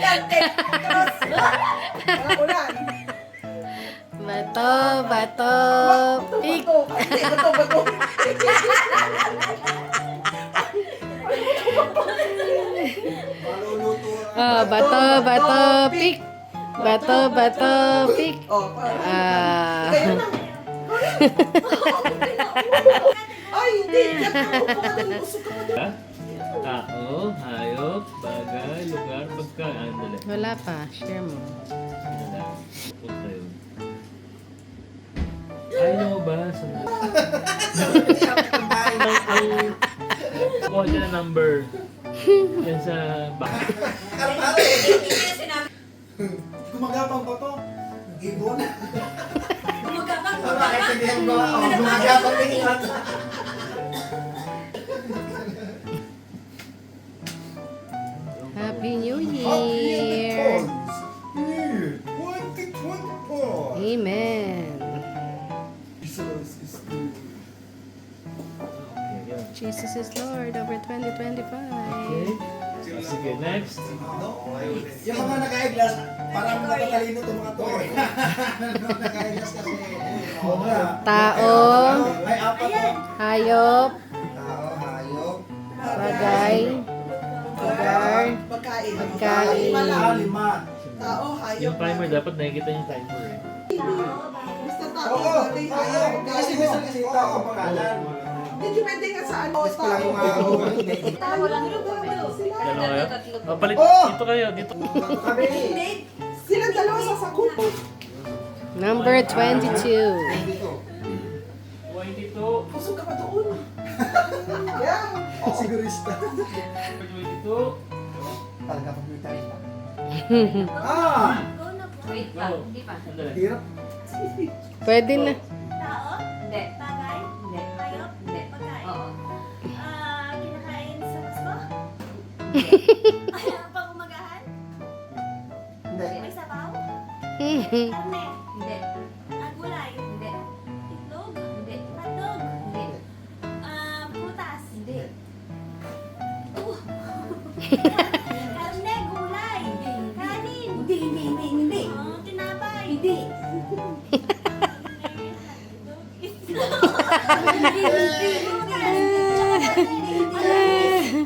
yan. Cross. Walang ulan. Bato, bato, pik. Hindi, bato. Bato, bato, pik. Bato, bato, pik. Oh, Ah. kaya na. Ay, hindi. Yan ka. Usok ka pa doon. Tao, hayop, bagay, lugar, pagkain. Dali. Wala pa. Share mo. Ano na? Punta yun. Ayaw mo ba? Kuha dyan ang number. Yan sa back. Gumagapang ba to? Ibon. Gumagapang. Bakit hindi ang gumagapang na ingat? Happy New Year. 2024. Amen. Jesus is good. Okay, yun. Jesus is Lord over 2025. Okay. Sige, next. Yung mga naka-eyeglass, parang matatalino itong mga to. Naka-eyeglass kasi. Oo nga. Tao, Ay, apat to. hayop, Tao, hayop. bagay, lugar, Pagkain. Pagkain. Lima. Tao, hayop. Yung timer, dapat nakikita yung timer eh. Basta tao, Oo, bagay, hayop. kasi minsan kasi tao ang pangalan. Hindi, depende nga sa ano. Gusto ko lang yung mga Tao lang yung Dalawa kayo? Palit. Oh! Dito kayo, dito. Kami. Silang dalawa sasakot. number 22. Dito. 22. Pusog ka pa doon. Yeah. Sigurista. Number 22. Talaga pag-computer rin. Ah! Wait lang, hindi pa. Sandali. Hirap. Pwede na. Tao? Hindi. Bagay? Hindi. Hayop? Hindi. Pagkain? Oo. Kinakain sa Pasko? Pangumagahan? Hindi. May sabaw? Karne? Hindi. Gulay? Hindi. Itlog? Hindi. Hotdog? Hindi. Prutas? Hindi. Karne? Gulay? Kanin? Hindi. Tinapay? Hindi.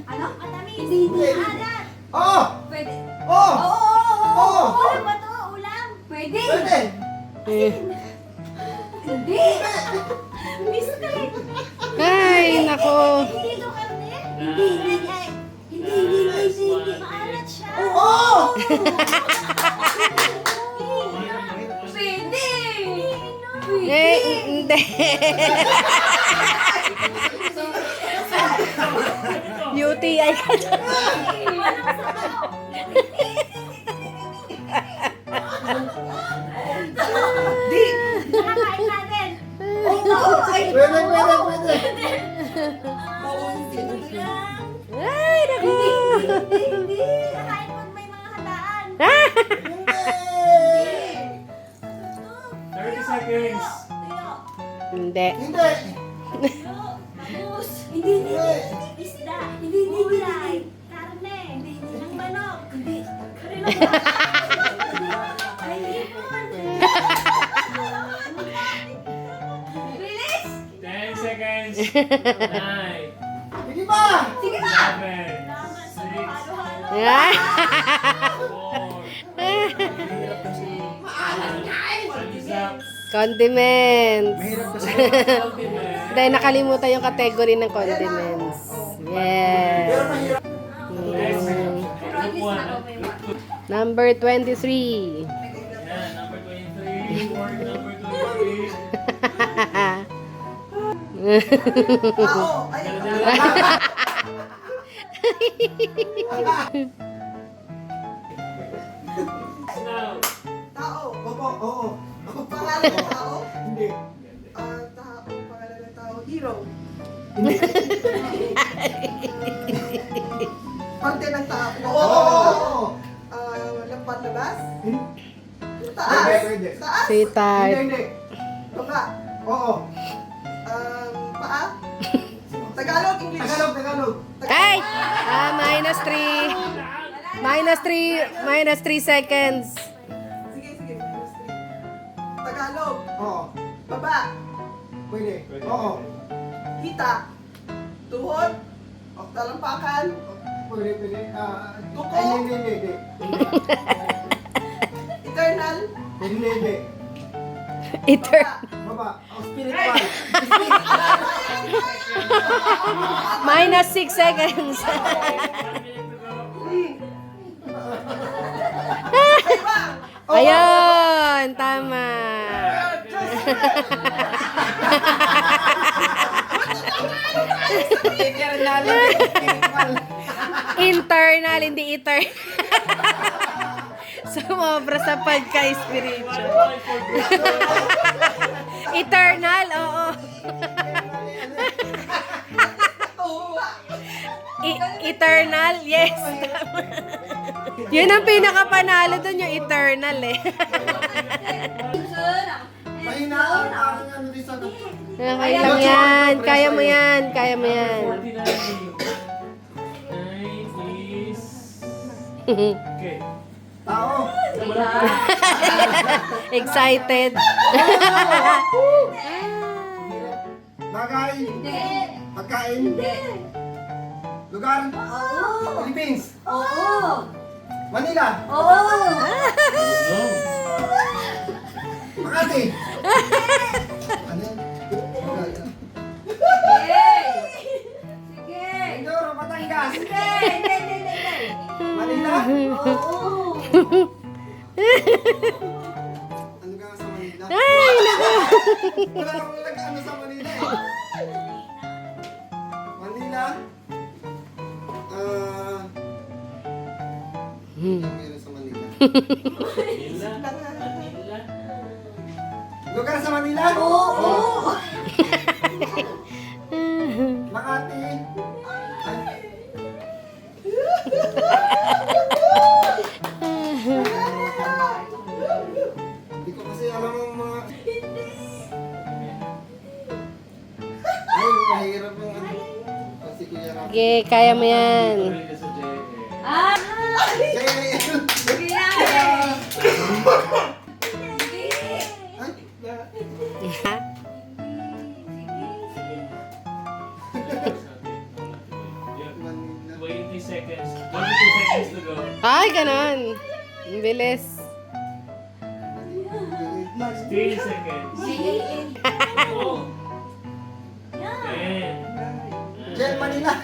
Ano? Matamis? Alat? Oh! Pwede. Oh! Oo! Ulam ba to? Ulam? Pwede. Pwede! Hindi. Biscuit. Ay, nako. Hindi ito karne? Hindi. Maalat siya. Oh! Pwede. Hindi. UTI ka dyan. Walang sabaw. Di. Nakakain natin. Pwede, pwede, pwede. Ulam. Ay, nako. Hindi. Nakain pag may mga hataan. Hindi! 30 seconds. Tuyo. Hindi. Hindi! Tuyo. Bangus. Hindi. Isda. Hindi. Gulay. Karne. Hindi. Ng manok. Hindi. Karinong ay, hipon. Bilis. 10 seconds. 9. Sige pa! Sige na. 7. Laman sa halo-halo. Ah. 4. Condiments. Mahirap kasi. Dahil nakalimutan yung category ng condiments. Yes. Pero mahirap. Group 1. Number 23. Yan, number 23. Word number 23. Tao. Ay, Now. tao. Opo, oo. Pangalan ng tao. Hindi. Tao. Pangalan ng tao. Hero. Parte ng tao. Oo! Lampan labas. Pwede, Taas. pwede. Taas. Si Hindi, Tart. hindi. Baba. Oo. Paa. Tagalog, English. Tagalog, Tagalog. Ay! -3. -3 seconds. Sige, sige. Tagalog. Oo. Baba. Pwede. Oo. Kita. Tuhod. O talampakan. Pwede, pwede. Duko. Ay, hindi. Eternal. Hindi. Etern. Baba. Spiritual. -6 seconds. 1 minute to go. Ayun, tama. Internal, hindi eternal. Sumobra sa pagka-spiritual. 1 point for Gusto. Eternal, oo. Eternal, yes. Tama. Yun ang pinakapanalo dun, yung eternal eh. Mahina. Parang ano din sa... Okay lang yan. Kaya mo yan. Kaya mo yan. 49 is... Okay. Tao. Excited. Bagay. Hindi. Pagkain. Hindi. Lugar. Oo. Philippines. Oo. Manila. Oo. No. Makati. Ano yan? Sige. Sige. Mindoro, Batangas. Hindi. Manila. Oo. Ano ka sa Manila? Ay, naku. Wala akong nag-ano sa Manila eh. Manila. Ang meron sa Manila. Manila. Manila. Lugar sa Manila? Oo. Makati. Ay. Hindi ko kasi alam ang mga... Ay, mahirap yung ano. Kasi kuya Rafi. Sige, kaya mo yan. Tuloy ka sa JA. Ah. JL. Sige na. Sige. Ay, Manila. 20 seconds. 22 seconds to go. Ay, ganon. Ang bilis. 3 seconds. Oh. 10. JL Manila.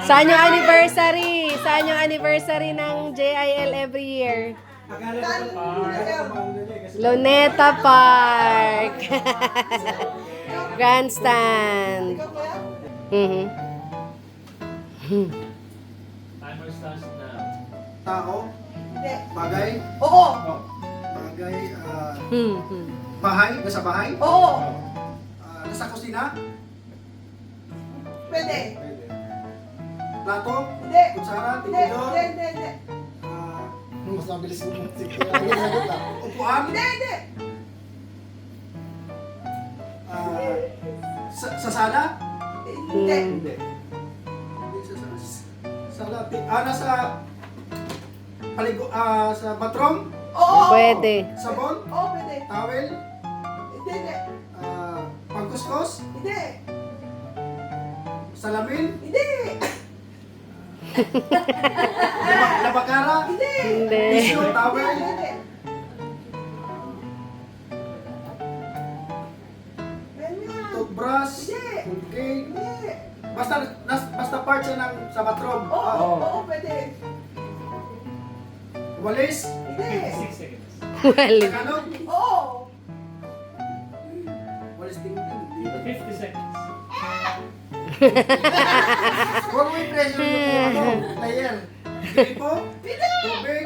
Saan yung anniversary? Saan yung anniversary ng JIL every year? Luneta Park. Grandstand. Mhm. Timer starts now. Tao. Bagay. Oo. Bagay. Mhm. Bahay. Nasa bahay. Oo. Nasa kusina. Pwede. Plato. Hindi. Kutsara. Hindi. Tinidor. Hindi. Mas mabilis mo. Upuan. Hindi. Sa sala. Hindi. Hindi. Hindi sa sala. Sala. Nasa paligo. Sa bathroom. Oo. Pwede. Sabon. Oo, pwede. Towel. Hindi. Pangkuskus. Hindi. Salamin. Hindi. Labakara. Hindi. Hindi. Tissue. Towel. Hindi. Ganyan. Toothbrush. Hindi. Colgate. Hindi. Basta part siya ng sa bathroom. Oo, pwede. Walis. Hindi. 56 seconds. Well, Tagalog. Oo. Walis ting-ting. 50 seconds. Huwag mo i-pressure yung player. Gripo. Tubig.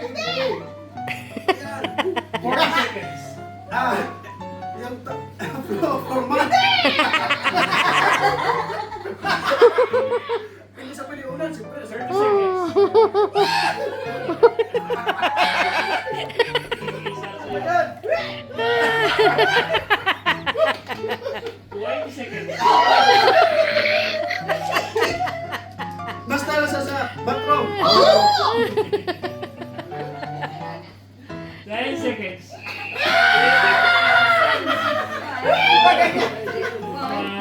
Yan. 40 seconds. Yung format. Pili sa piliunan, siyempre. 30 seconds. Ayan. 20 seconds.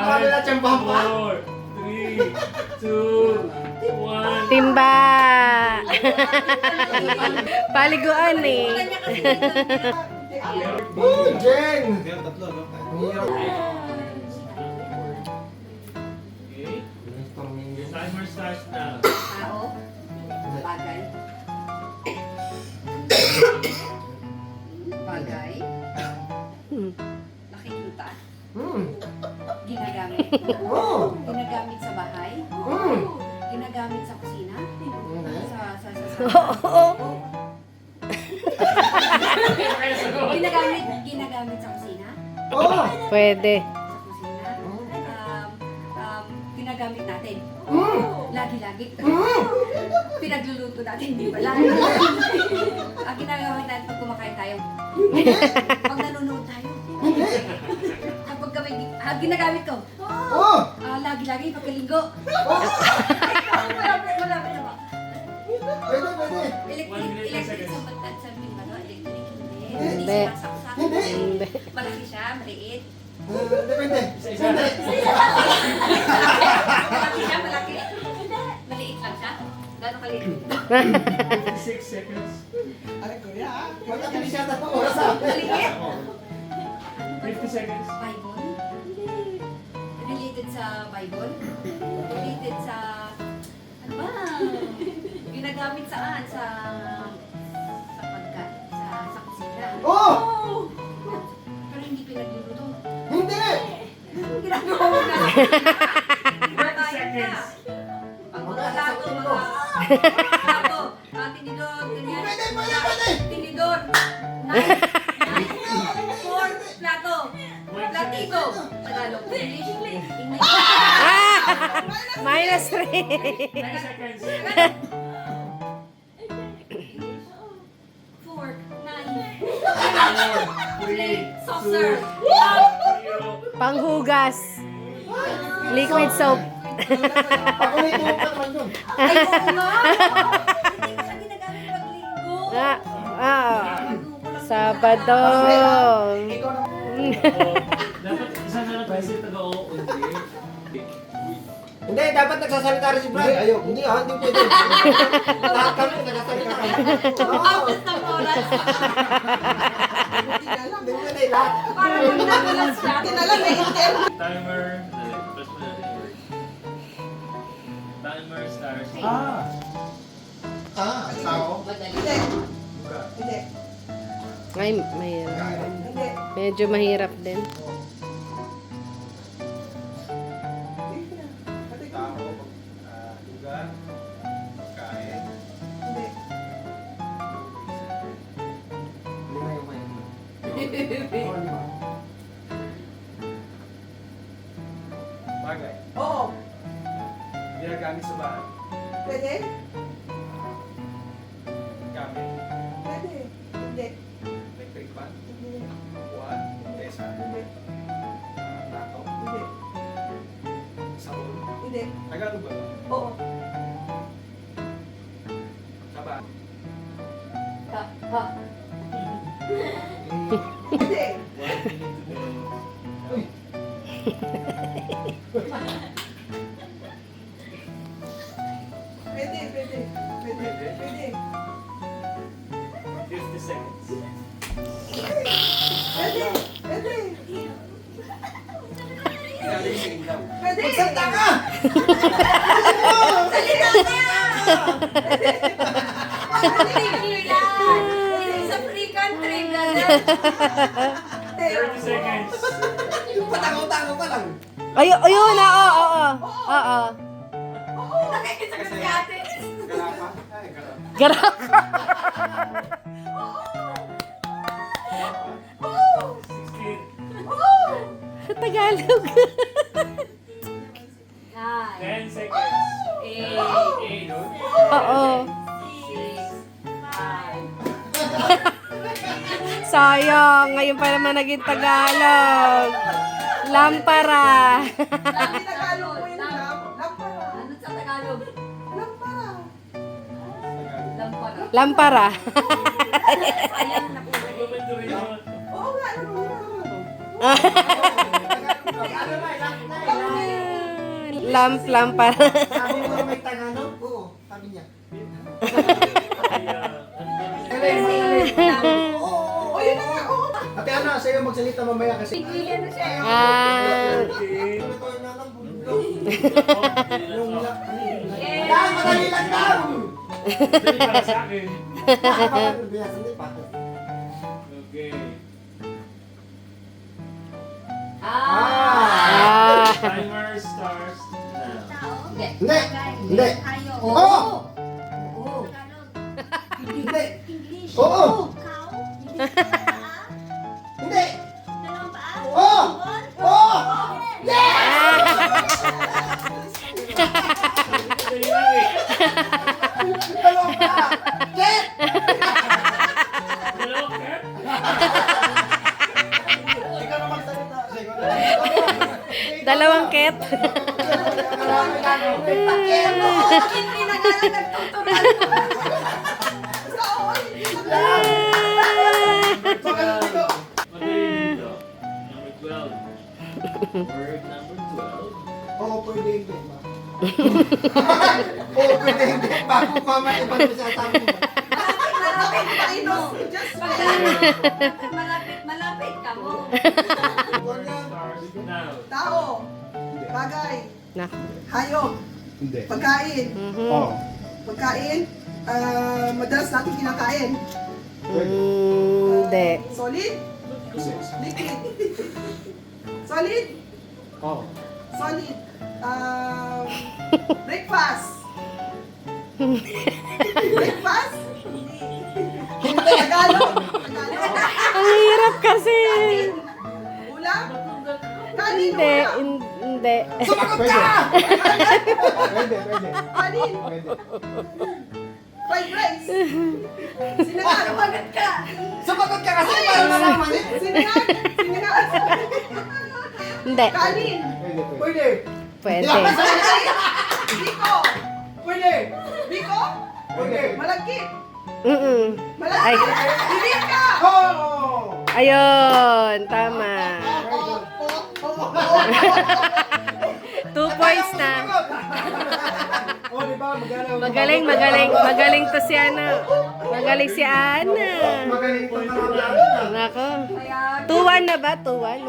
Marami na tiyembahan pa. 4, 3, 2, 1. Timba! Paliguan eh. Oh, Jen! Tatlo, no? Hirap. Okay. Timer starts now. Tao. Bagay. Bagay. Nakikita. Ginagamit. Oh! Ginagamit sa bahay. Mm. Ginagamit sa kusina. Sa Oo. Ginagamit sa kusina. Oh! Pwede. Sa kusina. Ginagamit natin. Mm. Lagi-lagi. Mm. Pinagluluto natin, di ba? Lagi. Ang ginagawa natin pag kumakain tayo. Pag nanonood tayo. Kapag kami, ginagamit ko. Oh! Lagi-lagi, pagkalinggo. Oh! Malapit na ba? Pwede, pwede. Electric sa batat sa ano? Electric, hindi. Hindi. Sumasaksak. Hindi. Hindi. Malaki siya, maliit. Depende. Isa-isa. Malaki siya, malaki. Maliit lang siya. Gano'ng kaliit? 56 seconds. Matagal siya na oras sa akin. Maliit? 50 seconds. Bible? Related sa Bible? Related sa... Ano ba? Ginagamit saan? Sa pagkain? Sa kusina? Oh! Pero hindi pinagluluto. Hindi! Ginagawa mo na. 30 seconds. Pag mga plato, plato, tinidor, ganyan. Pwede, pwede, pwede! Tinidor. Knife. Fork, plato. Platito. Tagalog. English. English. Minus 3. 10 seconds. Fork. Knife. 4, 3, Plate. Saucer. 0. Panghugas. Liquid soap. Ako na ito pa naman yun. Ay, oo nga. Hindi ko siya ginagamit paglinggo. Sabado. Ikaw na. Dapat isa na lang kasi taga-oo. Hindi, dapat nagsasalita rin si Brad. Hindi, ayaw. Hindi, hindi pwede. Lahat kami nagsasalita kami. Apat ng oras. Hindi pwede, lahat. Parang nagnagulas siya. Timer. Press mo natin yung word. Timer starts. Tao. Ay, mahirap. Medyo mahirap din. Lugar. Kain. Lima yung may. Bagay. Oo. Ginagamit sa bahay. Pwede? Gamit. Pwede. Hindi. Electric fan. Hindi. Buwan. Tesa. Hindi. Plato. Hindi. Sabon. Hindi. Tagalog ba? Oo. Sa bahay. Hindi. 1 minute to go. Uy. Pwede. Pwede. Pwede. Pwede. 50 seconds. Pwede. Pwede. Galing sa ilaw. Pwede. Magsalita ka! Salita ka! Hindi yan! Sa free country, brother. 30 seconds. Patango-tango pa lang. Ayun na, oo. Oo. Nakikita ka si ate. Garapa. Ay, garapa. Garap. 16. Tagalog. 10 seconds. 8. Oo. Sayang, ngayon pa naman naging Tagalog. Lampara. Lagi Tagalog mo yun. Lampara. Ano sa Tagalog? Lampara. Lampara. Lampara. Ayan, nakulagay. Moment to reload. Oo nga. Ano? Lamp para. Sabi mo na may tagano? Oo, sabi niya. O, yun na nga. Oo. Ate Ana, sa'yo magsalita mamaya kasi. Tigilin na siya. Ano to na lang bundok? Yung Yes. Dahil madali lang daw! Dali para sa akin. Okay. Ah. Timer starts now. Hindi. Hindi! Hindi! Oo. Oo! Oo. Hindi! Oo! Hindi! Oo! Oo! Dali lang eh. Dalawang ka! Ket! Dalawang cat? Ikaw na magsalita. Sige, ikaw na. Dalawang ket. Hindi na nga lang nagtuturuan ko. Madali dito. Number 12. Word number 12. Oo, pwede hindi. Oo, pwede hindi. Bago mama, ibang masasabi mo. Malapit ka mo. Just Malapit ka mo. Starts now. tao, bagay, Nako. hayop, Hindi. pagkain. Oo. Pagkain, madalas natin kinakain. Hindi. Solid, liquid. Solid, Oo. solid. Breakfast. Breakfast? Tagalog. Tagalog. Ang hirap kasi. Ulam? Kanin, Hindi. ulam. Hindi. Sumagot ka! Pwede, pwede. Kanin. Pwede. Fried rice. Sinagal. Sumagot ka. Sumagot ka kasi para malaman eh. Sinagal. Sinagal. Hindi. Kanin. Pwede, pwede. Pwede. Biko. Pwede. Biko? Pwede. Malagkit. Ay. Malagkit. Bibig ka. Oo! Ayun. Tama. 2 points na. Oh, di ba? Magaling, magaling. Magaling to si Ana. Magaling si Ana. Magaling to mga Nako. Kaya, 2-1 na ba? 2-1? 2-1.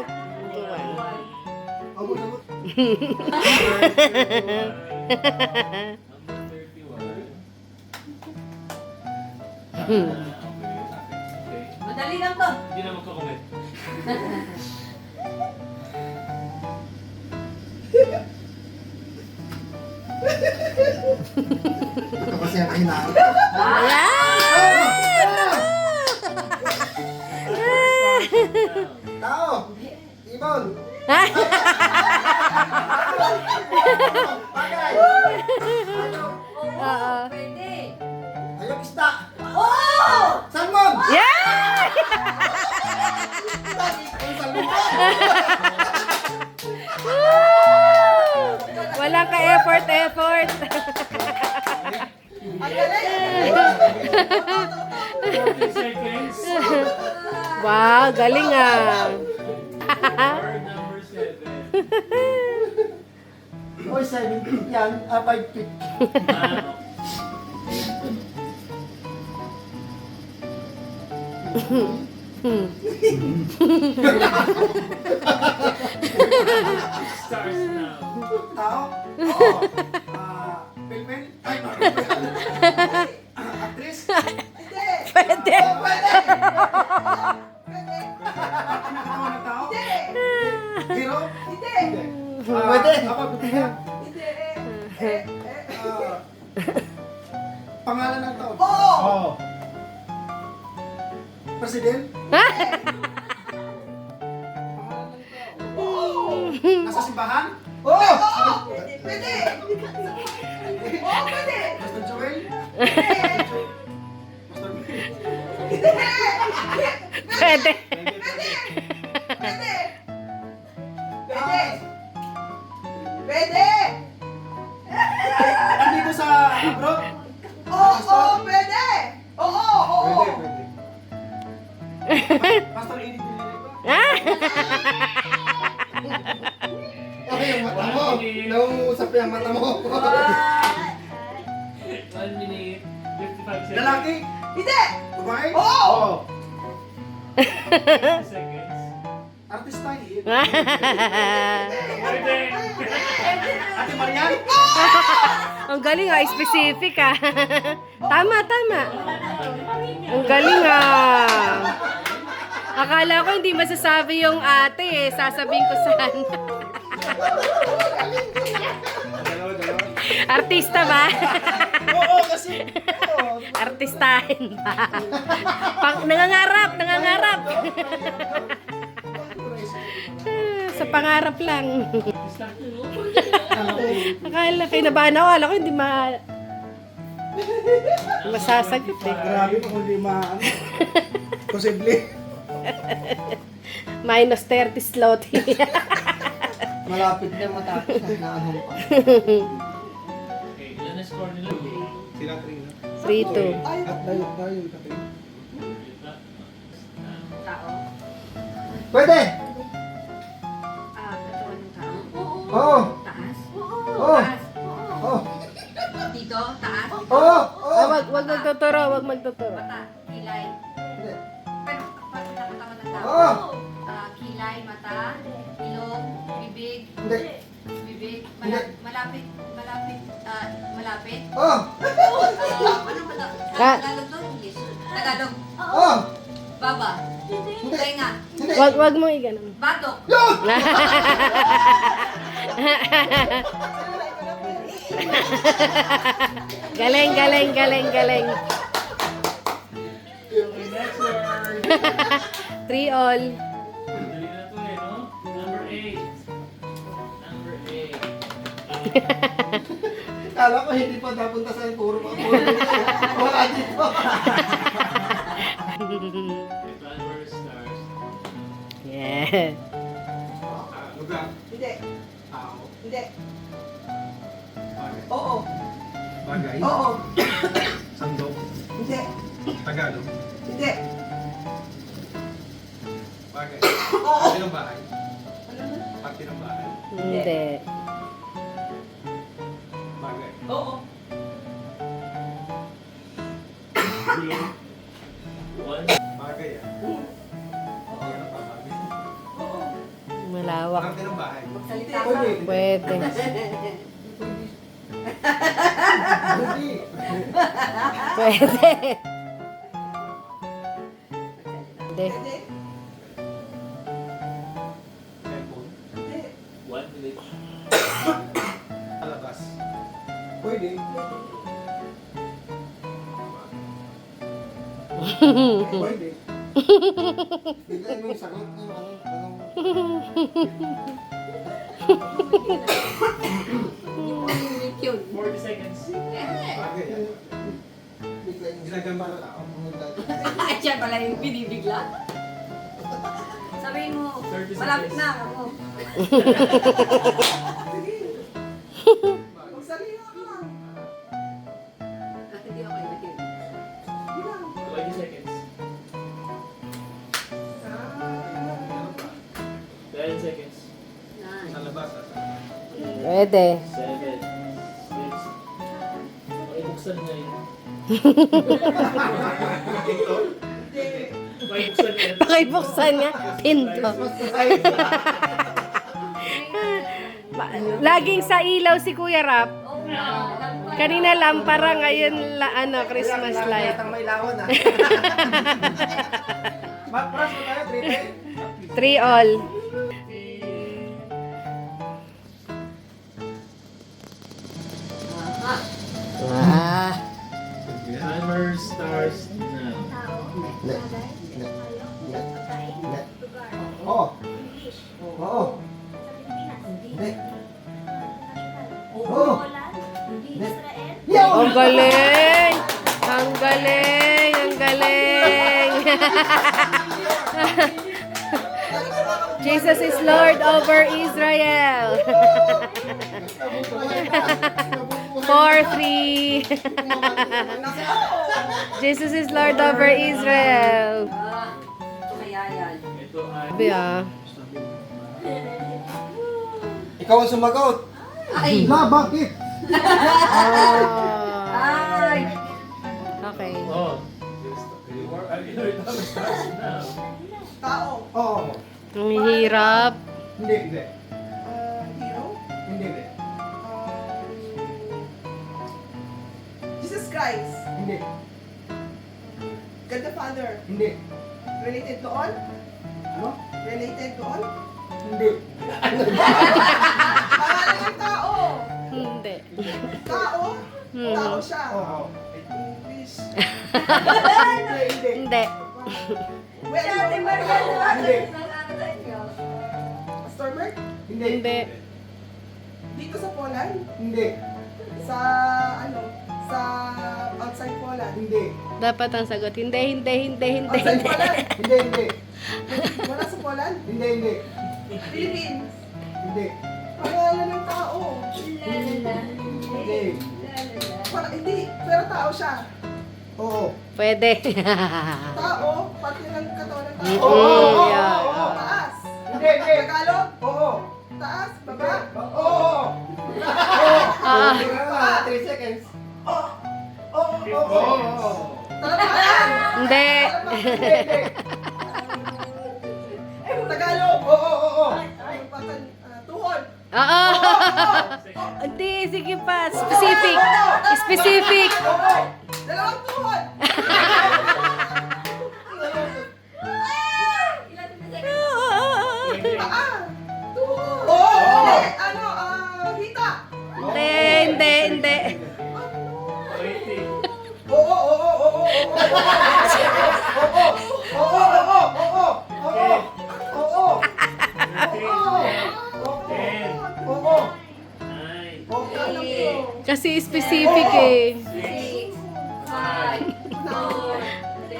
Abot, abot. Number 31. Okay. madali lang to. Hindi na magkakomment. Ito kasi ang hinahanap. Tao! Ibon! Bagay! Oo. Pwede. Ayok isda! Oh! Salmon! Yeah! Ang salmon! Walang ka-effort. Ang galing. 40 seconds. Wow, galing ah. Word number 7. Oy, 7 feet yan. 5 feet. Starts now. Tao? Oo. Filmin? Ay, actress? Hindi. Pwede. Oh, pwede! Pwede. Ano ng tao? Hindi. Hero? Hindi. Pwede. Ako, bibigyan. Hindi. Pangalan ng tao? Oo. Oo. President? Nasa simbahan? Oo! Oo. Pwede. Oo, pwede. Pastor Joel? Hindi. Pwede. Pwede. Pwede. Pwede. Pwede. Nandito sa abroad? Oo, pwede. Oo, oo. Pwede. Pastor Edith Villarreal ba? yung mata mo. Nauusap yung mata mo. 1 minute, 55 seconds. Lalaki. Hindi! Babae? Oo! 50 seconds. Artista yun. Pwede. Ate Marian? Ang galing ah, specific ah. Tama, tama. Ang galing ah. Akala ko hindi masasabi yung ate eh. Sasabihin ko saan. Artista ba? Oo, kasi. Artistahin ba? Nangangarap, nangangarap. Sa pangarap lang. Akala, kinabahan ako. Akala ko hindi masasagot eh. Grabe pa kung di ano. Posible. Minus 30 slot. Malapit na matapos na naanong pa. Okay, ilan na score nila? Sila Trina. 3-2. At dayo, Katrina. Tao. Pwede! Katawan ng tao. Oo! Taas. Oo! Taas. Oo! Dito, taas. Oo! Oo! Wag magtuturo, wag magtuturo. Mata, kilay. Hindi. Pero, katawan ng tao. Oo! Kilay, mata, ilong, bibig, Hindi. bibig, Hindi. malapit, malapit. Oo! Ano ba Ah. Tagalog to? English. Tagalog. Oo! Baba. Hindi. Tenga. Hindi. Wag mo iganon. Batok. Yun! Galing, galing, galing, galing. Okay, next word. 3 all. Dali na to eh, no? Number 8. Number 8. Kala ko hindi pa napunta sa puro pa. Wala dito. Number stars. Yeah. Lugar. Hindi. Tao. Hindi. Bagay. Oo. Bagay. Oo. Sandok. Hindi. Tagalog. Hindi. Bagay. Oo. Parte ng bahay. Ano na? Parte ng bahay. Hindi. Bagay. Oo. Gulong. 1. Bagay ah. Okay na pa bagay. Oo. Malawak. Parte ng bahay. Magsalita ka. Pwede. Pwede. Pwede. Pwede. Hindi. Hindi. Cellphone. Hindi. 1 minute. Palabas. Pwede. Pwede. Bigyan mo yung sagot. Yun. 40 seconds. Bagay ah. Ginagamba na tao. Ay, siya pala yung binibigla. Sabihin mo, 30 malapit seconds. na ako. Magsalita ka. Hindi ako kayo. 20 seconds. 10 seconds. Sa labas ah. Pwede. 7. 6. Pakibuksan niya yun. Ito? Pakibuksan niya. Pakibuksan nga. Pinto. Laging sa ilaw si Kuya Rap. Kanina lampara, ngayon Christmas light. Ang may lawan ah. Matras mo tayo, 3 3 all. Ah. Timer starts now. Oo. Oo. Hindi. Oo. Ang galing! Ang galing! Ang galing! Jesus is Lord over Israel. 4-3. Jesus is Lord over Israel. Kaya yan. Ito ay Sabi ah. Ikaw ang sumagot. Ay! La, bakit? Ah. Ay! Okay. Oh. Starts now. Tao. Oo. Ang hirap. Hindi, hindi. Hero. Hindi, hindi. Jesus Christ. Hindi. God the Father. Hindi. Related doon? Ano? Related doon? Hindi. Pangalan ng tao. Hindi. Tao. Hmm. Tao siya. Oo. English. Hindi, hindi. Hindi. Well, Ate Maria, Hindi. Stormer? Hindi. Hindi. Dito sa Poland? Hindi. Sa ano? Sa outside Poland? Hindi. Dapat ang sagot. Hindi, hindi, hindi, hindi. Outside Poland? Hindi, hindi. Wala sa Poland? Hindi, hindi. Philippines? Hindi. Pangalan ng tao. Hindi. Hindi, pero tao siya. Oo. Pwede. Tao, pati ng katawan ng tao. Mm, yeah. Taas. Hindi, hindi. Tagalog? Oo. Taas, baba? Oo. Ah. 3 seconds. Oo. Talapakan? Hindi. Tagalog? Oo. Talapakan, tuhod? Oo. Hindi, sige pa. Specific. Specific. Dalawang tuhod? Paa? Tuhod? Hindi, ano, hita? Hindi, hindi, hindi. Waiting. Ten. Nine. Kasi specific eh.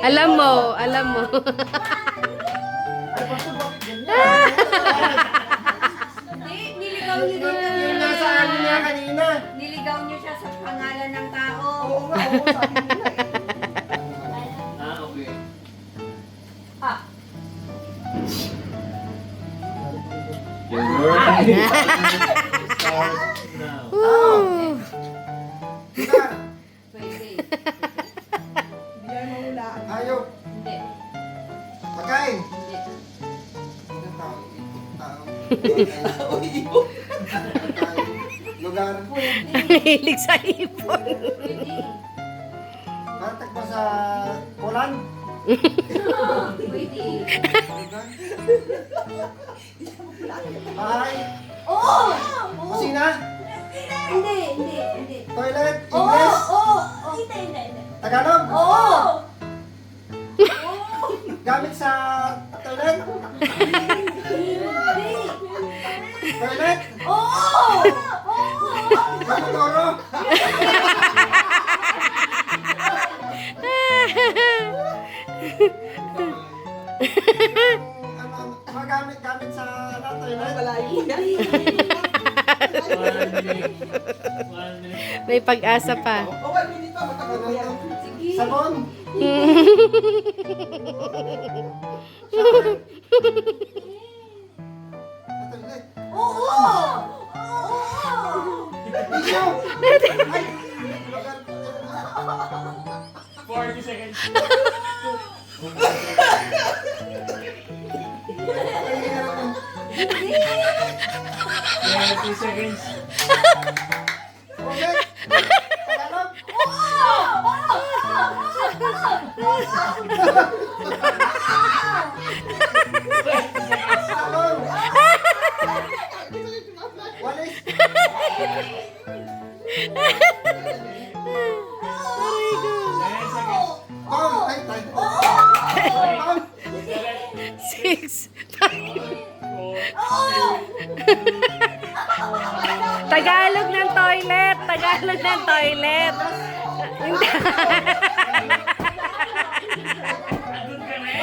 Alam mo, alam mo. Niligaw niyo din. Yung nasa ano niya kanina. Niligaw niyo siya sa pangalan ng tao. Oo nga, oo, sabi nila eh. Okay. Ah, Your word starts now. Woo. pwede. Hindi yan mahulaan. Hayop. Hindi. Pagkain. Hindi. Tao. Uy, ibon. Lugar. Mahilig sa ipon. Pwede. Katak ba sa Poland? Pwede. Bahay. Oo! Kusina. Hindi, hindi, hindi. Toilet. Oo! Ingles. Oo! Hindi, hindi, hindi. Tagalog. Oo! Gamit sa toilet. Hindi! Toilet. Oo! Kamotoro. Gamit sa toilet. Malayo yan. 1 minute. 1 minute. May pag-asa pa. O, 1 minute pa, matagal pa yan. Sige. Sabon. Sa toilet. Oo! Tissue. Ay. 40 seconds. Yeah, 2 seconds. Okay. Tagalog. Sabon. Walis. Tom. Ay, tayo. Tom. 6, 5. Tagalog ng toilet. Tagalog ng toilet. Hindi. Andun ka na eh.